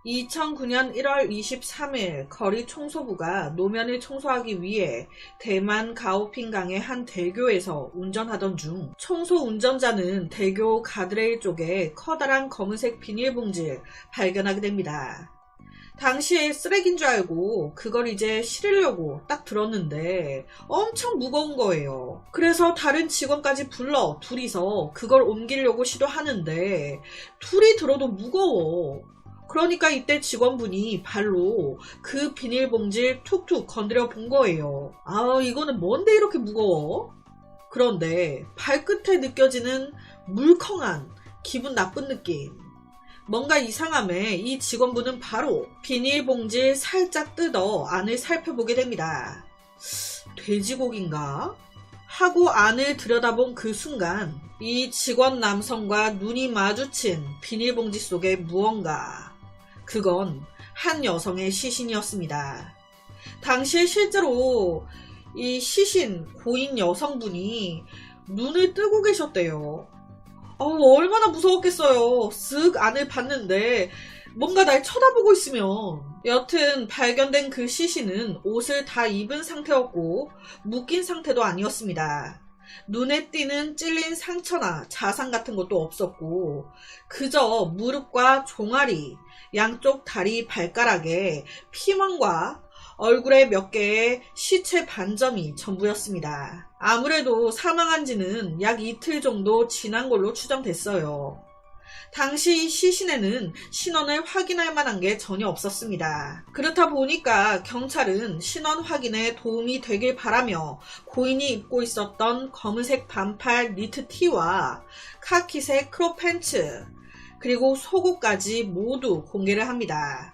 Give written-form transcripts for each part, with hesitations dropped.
2009년 1월 23일 거리 청소부가 노면을 청소하기 위해 대만 가오핑강의 한 대교에서 운전하던 중 청소 운전자는 대교 가드레일 쪽에 커다란 검은색 비닐봉지를 발견하게 됩니다. 당시에 쓰레기인 줄 알고 그걸 이제 실으려고 딱 들었는데 엄청 무거운 거예요. 그래서 다른 직원까지 불러 둘이서 그걸 옮기려고 시도하는데 둘이 들어도 무거워. 그러니까 이때 직원분이 발로 그 비닐봉지를 툭툭 건드려 본 거예요. 아, 이거는 뭔데 이렇게 무거워? 그런데 발끝에 느껴지는 물컹한 기분 나쁜 느낌. 뭔가 이상함에 이 직원분은 바로 비닐봉지를 살짝 뜯어 안을 살펴보게 됩니다. 돼지고기인가? 하고 안을 들여다본 그 순간 이 직원 남성과 눈이 마주친 비닐봉지 속에 무언가. 그건 한 여성의 시신이었습니다. 당시에 실제로 이 시신 고인 여성분이 눈을 뜨고 계셨대요. 얼마나 무서웠겠어요. 쓱 안을 봤는데 뭔가 날 쳐다보고 있으면. 여튼 발견된 그 시신은 옷을 다 입은 상태였고 묶인 상태도 아니었습니다. 눈에 띄는 찔린 상처나 자상 같은 것도 없었고 그저 무릎과 종아리, 양쪽 다리 발가락에 피멍과 얼굴에 몇 개의 시체 반점이 전부였습니다. 아무래도 사망한 지는 약 이틀 정도 지난 걸로 추정됐어요. 당시 시신에는 신원을 확인할 만한 게 전혀 없었습니다. 그렇다 보니까 경찰은 신원 확인에 도움이 되길 바라며 고인이 입고 있었던 검은색 반팔 니트 티와 카키색 크롭 팬츠 그리고 속옷까지 모두 공개를 합니다.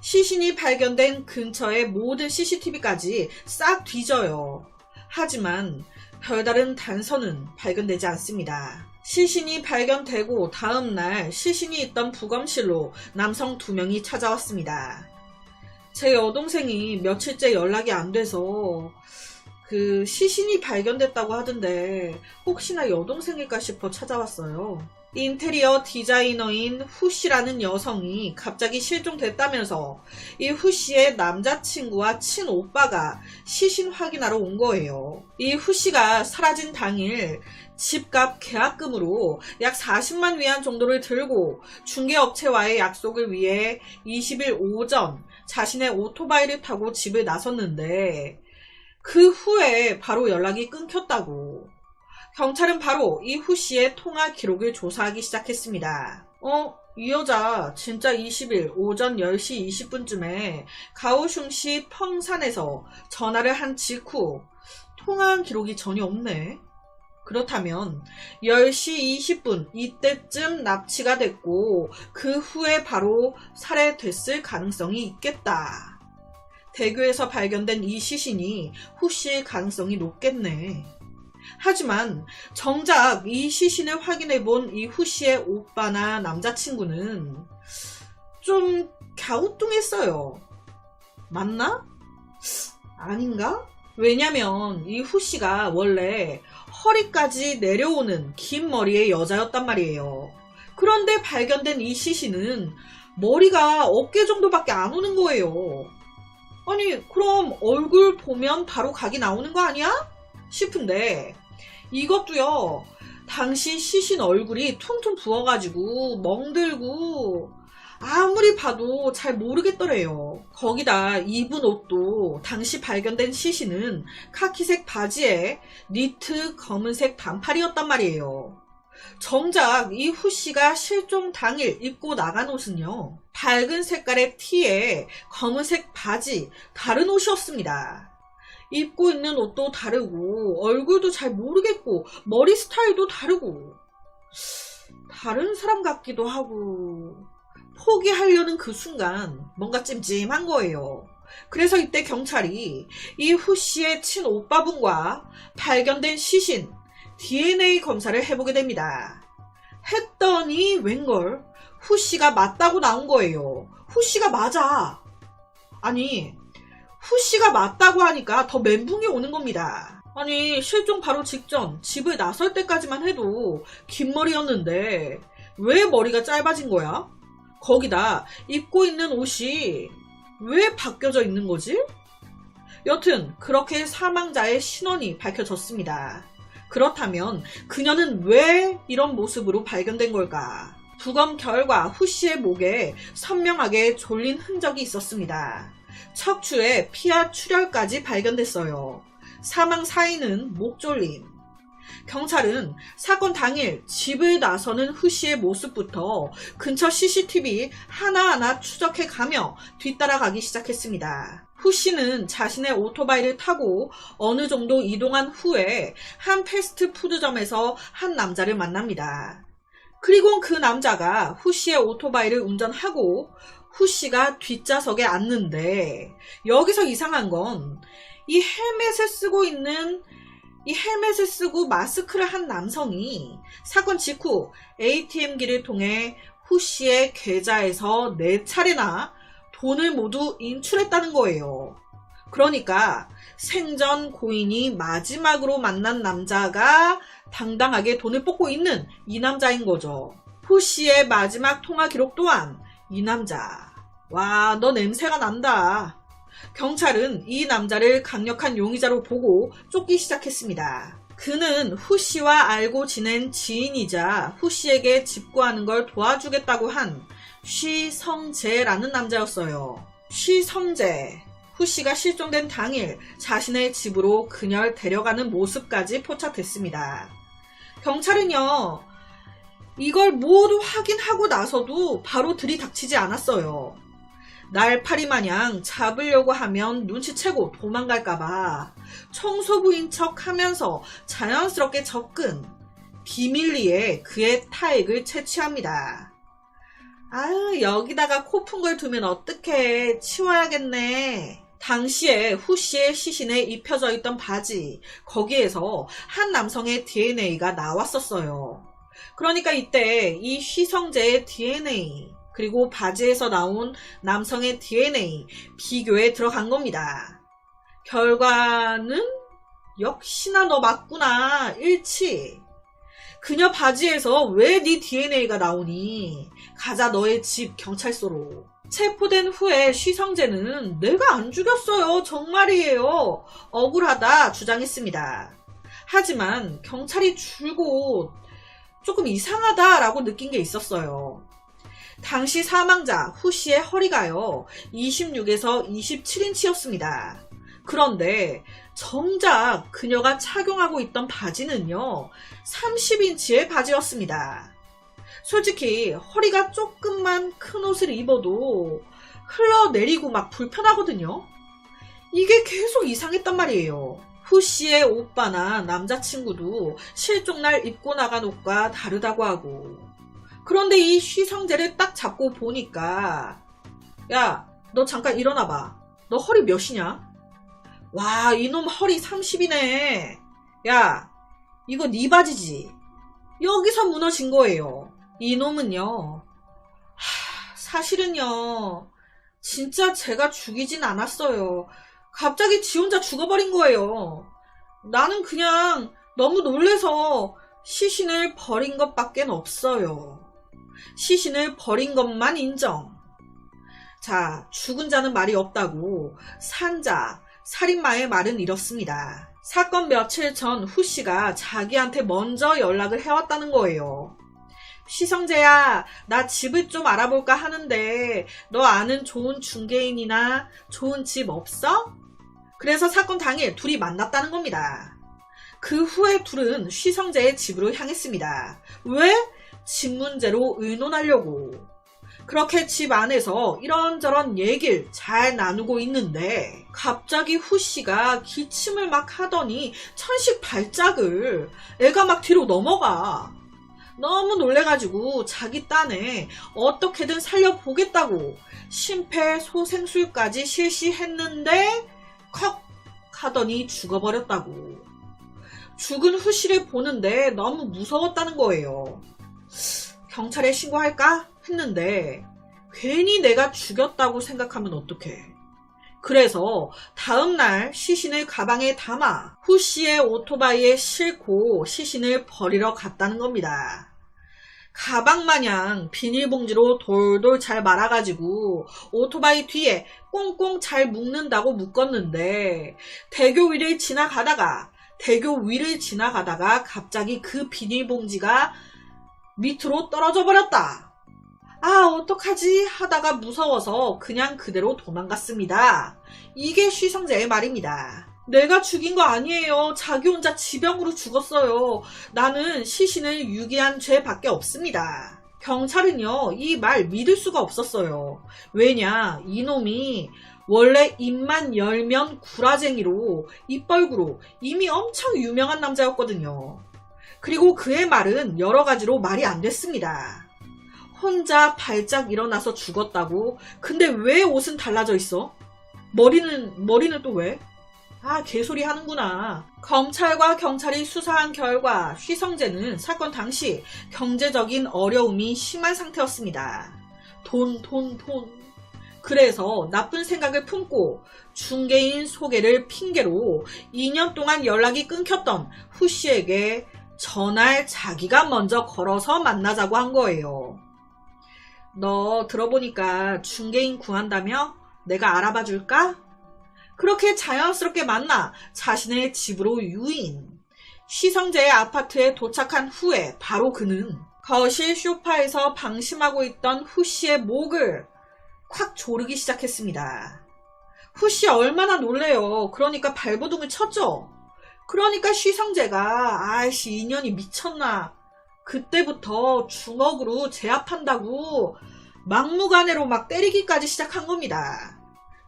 시신이 발견된 근처의 모든 CCTV까지 싹 뒤져요. 하지만 별다른 단서는 발견되지 않습니다. 시신이 발견되고 다음날 시신이 있던 부검실로 남성 2명이 찾아왔습니다. 제 여동생이 며칠째 연락이 안 돼서 그 시신이 발견됐다고 하던데 혹시나 여동생일까 싶어 찾아왔어요. 인테리어 디자이너인 후씨라는 여성이 갑자기 실종됐다면서 이 후씨의 남자친구와 친오빠가 시신 확인하러 온 거예요. 이 후씨가 사라진 당일 집값 계약금으로 약 40만 위안 정도를 들고 중개업체와의 약속을 위해 20일 오전 자신의 오토바이를 타고 집을 나섰는데 그 후에 바로 연락이 끊겼다고. 경찰은 바로 이 후씨의 통화 기록을 조사하기 시작했습니다. 이 여자 진짜 20일 오전 10시 20분쯤에 가오슝시 펑산에서 전화를 한 직후 통화한 기록이 전혀 없네. 그렇다면 10시 20분 이때쯤 납치가 됐고 그 후에 바로 살해됐을 가능성이 있겠다. 대교에서 발견된 이 시신이 후씨의 가능성이 높겠네. 하지만 정작 이 시신을 확인해본 이 후씨의 오빠나 남자친구는 좀 갸우뚱했어요. 맞나? 아닌가? 왜냐면 이 후씨가 원래 허리까지 내려오는 긴 머리의 여자였단 말이에요. 그런데 발견된 이 시신은 머리가 어깨 정도밖에 안 오는 거예요. 아니 그럼 얼굴 보면 바로 각이 나오는 거 아니야? 싶은데 이것도요, 당시 시신 얼굴이 퉁퉁 부어가지고 멍들고 아무리 봐도 잘 모르겠더래요. 거기다 입은 옷도 당시 발견된 시신은 카키색 바지에 니트 검은색 반팔이었단 말이에요. 정작 이 후씨가 실종 당일 입고 나간 옷은요, 밝은 색깔의 티에 검은색 바지, 다른 옷이었습니다. 입고 있는 옷도 다르고 얼굴도 잘 모르겠고 머리 스타일도 다르고 다른 사람 같기도 하고 포기하려는 그 순간 뭔가 찜찜한 거예요. 그래서 이때 경찰이 이 후씨의 친오빠분과 발견된 시신 DNA 검사를 해보게 됩니다. 했더니 웬걸 후씨가 맞다고 나온 거예요. 후씨가 맞아. 아니 후씨가 맞다고 하니까 더 멘붕이 오는 겁니다. 아니 실종 바로 직전 집을 나설 때까지만 해도 긴 머리였는데 왜 머리가 짧아진 거야? 거기다 입고 있는 옷이 왜 바뀌어져 있는 거지? 여튼 그렇게 사망자의 신원이 밝혀졌습니다. 그렇다면 그녀는 왜 이런 모습으로 발견된 걸까? 부검 결과 후 씨의 목에 선명하게 졸린 흔적이 있었습니다. 척추에 피와 출혈까지 발견됐어요. 사망 사인은 목졸림. 경찰은 사건 당일 집을 나서는 후 씨의 모습부터 근처 CCTV 하나하나 추적해가며 뒤따라가기 시작했습니다. 후 씨는 자신의 오토바이를 타고 어느 정도 이동한 후에 한 패스트푸드점에서 한 남자를 만납니다. 그리고 그 남자가 후 씨의 오토바이를 운전하고 후 씨가 뒷좌석에 앉는데, 여기서 이상한 건 이 헬멧을 쓰고 마스크를 한 남성이 사건 직후 ATM기를 통해 후 씨의 계좌에서 4차례나 돈을 모두 인출했다는 거예요. 그러니까 생전 고인이 마지막으로 만난 남자가 당당하게 돈을 뽑고 있는 이 남자인 거죠. 후 씨의 마지막 통화 기록 또한 이 남자. 와, 너 냄새가 난다. 경찰은 이 남자를 강력한 용의자로 보고 쫓기 시작했습니다. 그는 후 씨와 알고 지낸 지인이자 후 씨에게 집구하는 걸 도와주겠다고 한 쉬성재라는 남자였어요. 쉬성재. 후 씨가 실종된 당일 자신의 집으로 그녀를 데려가는 모습까지 포착됐습니다. 경찰은요, 이걸 모두 확인하고 나서도 바로 들이닥치지 않았어요. 날파리 마냥 잡으려고 하면 눈치채고 도망갈까봐 청소부인 척 하면서 자연스럽게 접근, 비밀리에 그의 타액을 채취합니다. 아유, 여기다가 코 푼 걸 두면 어떡해. 치워야겠네. 당시에 후 씨의 시신에 입혀져 있던 바지, 거기에서 한 남성의 DNA가 나왔었어요. 그러니까 이때 이 쉬성재의 DNA, 그리고 바지에서 나온 남성의 DNA 비교에 들어간 겁니다. 결과는 역시나 너 맞구나. 일치. 그녀 바지에서 왜 네 DNA가 나오니? 가자, 너의 집 경찰서로. 체포된 후에 쉬성재는 내가 안 죽였어요. 정말이에요. 억울하다 주장했습니다. 하지만 경찰이 줄곧 조금 이상하다라고 느낀 게 있었어요. 당시 사망자 후 씨의 허리가요 26에서 27인치였습니다. 그런데 정작 그녀가 착용하고 있던 바지는요 30인치의 바지였습니다. 솔직히 허리가 조금만 큰 옷을 입어도 흘러내리고 막 불편하거든요. 이게 계속 이상했단 말이에요. 후 씨의 오빠나 남자친구도 실종날 입고 나간 옷과 다르다고 하고, 그런데 이 쉬성재를 딱 잡고 보니까, 야, 너 잠깐 일어나봐. 너 허리 몇이냐? 와, 이놈 허리 30이네. 야, 이거 네 바지지? 여기서 무너진 거예요. 이놈은요, 사실은요, 진짜 제가 죽이진 않았어요. 갑자기 지 혼자 죽어버린 거예요. 나는 그냥 너무 놀래서 시신을 버린 것밖엔 없어요. 시신을 버린 것만 인정. 자, 죽은 자는 말이 없다고 산자, 살인마의 말은 이렇습니다. 사건 며칠 전 후 씨가 자기한테 먼저 연락을 해왔다는 거예요. 쉬성재야, 나 집을 좀 알아볼까 하는데 너 아는 좋은 중개인이나 좋은 집 없어? 그래서 사건 당일 둘이 만났다는 겁니다. 그 후에 둘은 쉬성재의 집으로 향했습니다. 왜? 집 문제로 의논하려고. 그렇게 집 안에서 이런저런 얘기를 잘 나누고 있는데 갑자기 후 씨가 기침을 막 하더니 천식 발작을, 애가 막 뒤로 넘어가. 너무 놀래가지고 자기 딴에 어떻게든 살려보겠다고 심폐소생술까지 실시했는데 컥 하더니 죽어버렸다고. 죽은 후 씨를 보는데 너무 무서웠다는 거예요. 경찰에 신고할까 했는데 괜히 내가 죽였다고 생각하면 어떡해. 그래서 다음날 시신을 가방에 담아 후 씨의 오토바이에 싣고 시신을 버리러 갔다는 겁니다. 가방 마냥 비닐봉지로 돌돌 잘 말아가지고 오토바이 뒤에 꽁꽁 잘 묶는다고 묶었는데 대교 위를 지나가다가 갑자기 그 비닐봉지가 밑으로 떨어져 버렸다. 아, 어떡하지 하다가 무서워서 그냥 그대로 도망갔습니다. 이게 쉬성재의 말입니다. 내가 죽인 거 아니에요. 자기 혼자 지병으로 죽었어요. 나는 시신을 유기한 죄밖에 없습니다. 경찰은요, 이 말 믿을 수가 없었어요. 왜냐, 이놈이 원래 입만 열면 구라쟁이로 입벌구로 이미 엄청 유명한 남자였거든요. 그리고 그의 말은 여러 가지로 말이 안 됐습니다. 혼자 발작 일어나서 죽었다고? 근데 왜 옷은 달라져 있어? 머리는 또 왜? 아, 개소리 하는구나. 검찰과 경찰이 수사한 결과 쉬성재는 사건 당시 경제적인 어려움이 심한 상태였습니다. 돈. 그래서 나쁜 생각을 품고 중개인 소개를 핑계로 2년 동안 연락이 끊겼던 후 씨에게 전날 자기가 먼저 걸어서 만나자고 한 거예요. 너 들어보니까 중개인 구한다며? 내가 알아봐 줄까? 그렇게 자연스럽게 만나 자신의 집으로 유인. 쉬성재의 아파트에 도착한 후에 바로 그는 거실 소파에서 방심하고 있던 후 씨의 목을 콱 조르기 시작했습니다. 후 씨 얼마나 놀래요. 그러니까 발버둥을 쳤죠. 그러니까 쉬성재가 아이씨 인연이 미쳤나. 그때부터 주먹으로 제압한다고 막무가내로 막 때리기까지 시작한 겁니다.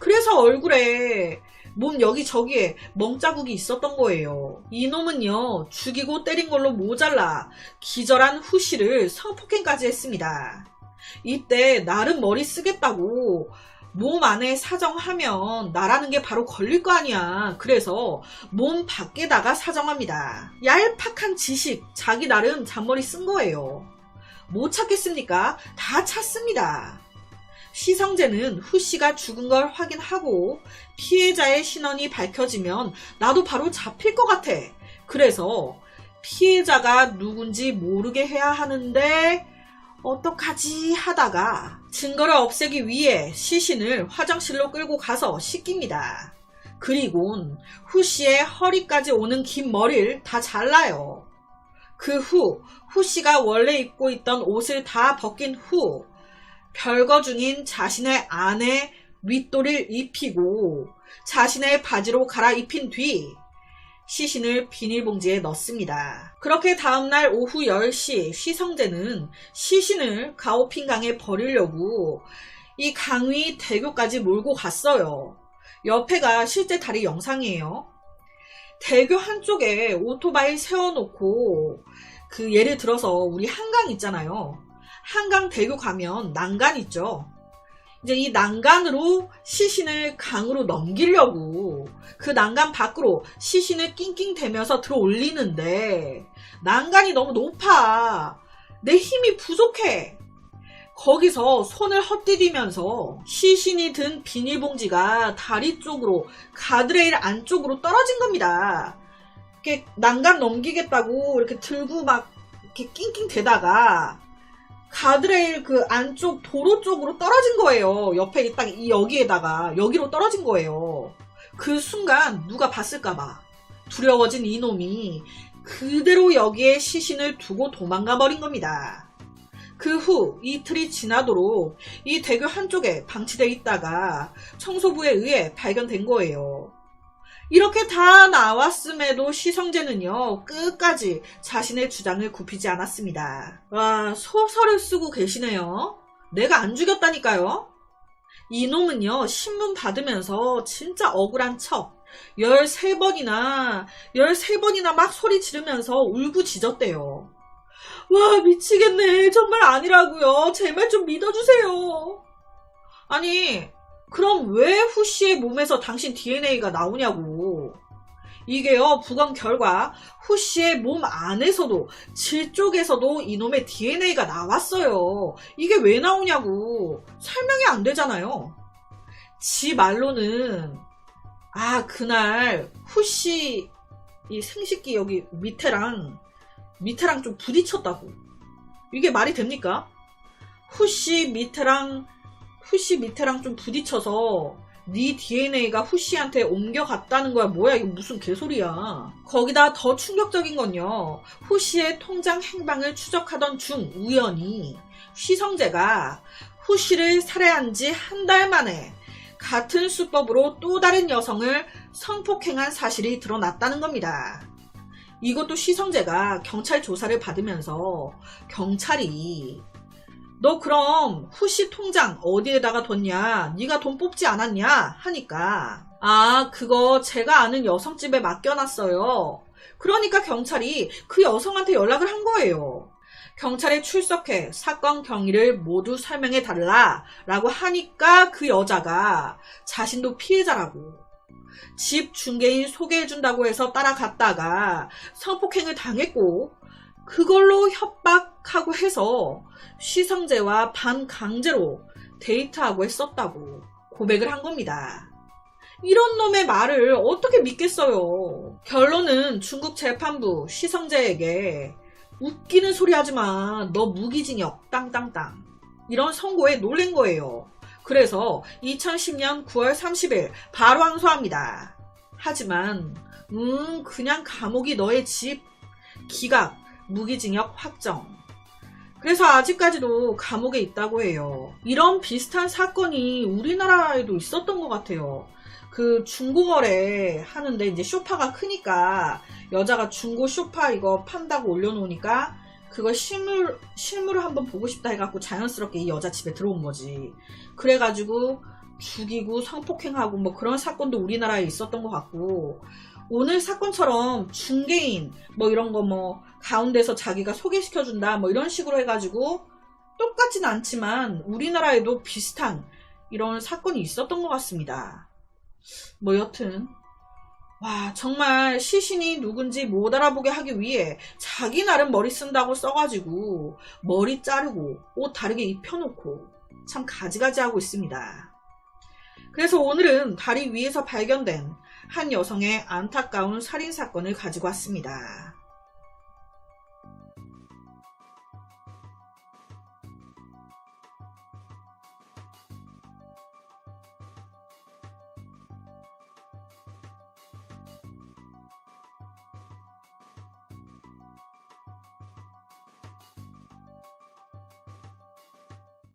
그래서 얼굴에 몸 여기저기에 멍자국이 있었던 거예요. 이놈은요, 죽이고 때린 걸로 모자라 기절한 후 씨를 성폭행까지 했습니다. 이때 나름 머리 쓰겠다고 몸 안에 사정하면 나라는 게 바로 걸릴 거 아니야. 그래서 몸 밖에다가 사정합니다. 얄팍한 지식, 자기 나름 잔머리 쓴 거예요. 못 찾겠습니까? 다 찾습니다. 쉬성재는 후 씨가 죽은 걸 확인하고 피해자의 신원이 밝혀지면 나도 바로 잡힐 것 같아. 그래서 피해자가 누군지 모르게 해야 하는데 어떡하지 하다가 증거를 없애기 위해 시신을 화장실로 끌고 가서 씻깁니다. 그리곤 후 씨의 허리까지 오는 긴 머리를 다 잘라요. 그 후 후 씨가 원래 입고 있던 옷을 다 벗긴 후 별거 중인 자신의 아내 윗도리를 입히고 자신의 바지로 갈아입힌 뒤 시신을 비닐봉지에 넣습니다. 그렇게 다음날 오후 10시 쉬성재는 시신을 가오핑강에 버리려고 이 강위 대교까지 몰고 갔어요. 옆에가 실제 다리 영상이에요. 대교 한쪽에 오토바이 세워놓고 예를 들어서 우리 한강 있잖아요. 한강 대교 가면 난간 있죠. 이제 이 난간으로 시신을 강으로 넘기려고 그 난간 밖으로 시신을 낑낑대면서 들어 올리는데 난간이 너무 높아. 내 힘이 부족해. 거기서 손을 헛디디면서 시신이 든 비닐봉지가 다리 쪽으로 가드레일 안쪽으로 떨어진 겁니다. 이렇게 난간 넘기겠다고 이렇게 들고 막 이렇게 낑낑대다가 가드레일 그 안쪽 도로 쪽으로 떨어진 거예요. 옆에 딱 여기에다가 여기로 떨어진 거예요. 그 순간 누가 봤을까봐 두려워진 이놈이 그대로 여기에 시신을 두고 도망가 버린 겁니다. 그 후 이틀이 지나도록 이 대교 한쪽에 방치되어 있다가 청소부에 의해 발견된 거예요. 이렇게 다 나왔음에도 쉬성재는요, 끝까지 자신의 주장을 굽히지 않았습니다. 와, 소설을 쓰고 계시네요. 내가 안 죽였다니까요. 이놈은요, 신문 받으면서 진짜 억울한 척 13번이나 막 소리 지르면서 울부짖었대요. 와, 미치겠네. 정말 아니라고요. 제발 좀 믿어주세요. 아니, 그럼 왜 후 씨의 몸에서 당신 DNA가 나오냐고. 이게요, 부검 결과 후 씨의 몸 안에서도 질 쪽에서도 이놈의 DNA가 나왔어요. 이게 왜 나오냐고. 설명이 안 되잖아요. 지 말로는 그날 후 씨 이 생식기 여기 밑에랑 좀 부딪혔다고. 이게 말이 됩니까? 후씨 밑에랑 좀 부딪혀서 네 DNA가 후씨한테 옮겨갔다는 거야. 뭐야, 이거 무슨 개소리야. 거기다 더 충격적인 건요, 후씨의 통장 행방을 추적하던 중 우연히 휘성재가 후씨를 살해한 지 한 달 만에 같은 수법으로 또 다른 여성을 성폭행한 사실이 드러났다는 겁니다. 이것도 휘성재가 경찰 조사를 받으면서 경찰이 너 그럼 후씨 통장 어디에다가 뒀냐? 네가 돈 뽑지 않았냐? 하니까 아, 그거 제가 아는 여성집에 맡겨놨어요. 그러니까 경찰이 그 여성한테 연락을 한 거예요. 경찰에 출석해 사건 경위를 모두 설명해 달라 라고 하니까 그 여자가 자신도 피해자라고 집 중개인 소개해준다고 해서 따라갔다가 성폭행을 당했고 그걸로 협박하고 해서 휘성재와 반강제로 데이트하고 했었다고 고백을 한 겁니다. 이런 놈의 말을 어떻게 믿겠어요. 결론은 중국 재판부 휘성재에게 웃기는 소리 하지마, 너 무기징역 땅땅땅 이런 선고에 놀란 거예요. 그래서 2010년 9월 30일 바로 항소합니다. 하지만 그냥 감옥이 너의 집, 기각, 무기징역 확정. 그래서 아직까지도 감옥에 있다고 해요. 이런 비슷한 사건이 우리나라에도 있었던 것 같아요. 그 중고거래 하는데 이제 쇼파가 크니까 여자가 중고 쇼파 이거 판다고 올려놓으니까 그걸 실물을 한번 보고 싶다 해갖고 자연스럽게 이 여자 집에 들어온 거지. 그래가지고 죽이고 성폭행하고 뭐 그런 사건도 우리나라에 있었던 것 같고, 오늘 사건처럼 중개인 뭐 이런 거 뭐 가운데서 자기가 소개시켜준다 뭐 이런 식으로 해가지고 똑같진 않지만 우리나라에도 비슷한 이런 사건이 있었던 것 같습니다. 뭐 여튼 와, 정말 시신이 누군지 못 알아보게 하기 위해 자기 나름 머리 쓴다고 써가지고 머리 자르고 옷 다르게 입혀놓고 참 가지가지 하고 있습니다. 그래서 오늘은 다리 위에서 발견된 한 여성의 안타까운 살인사건을 가지고 왔습니다.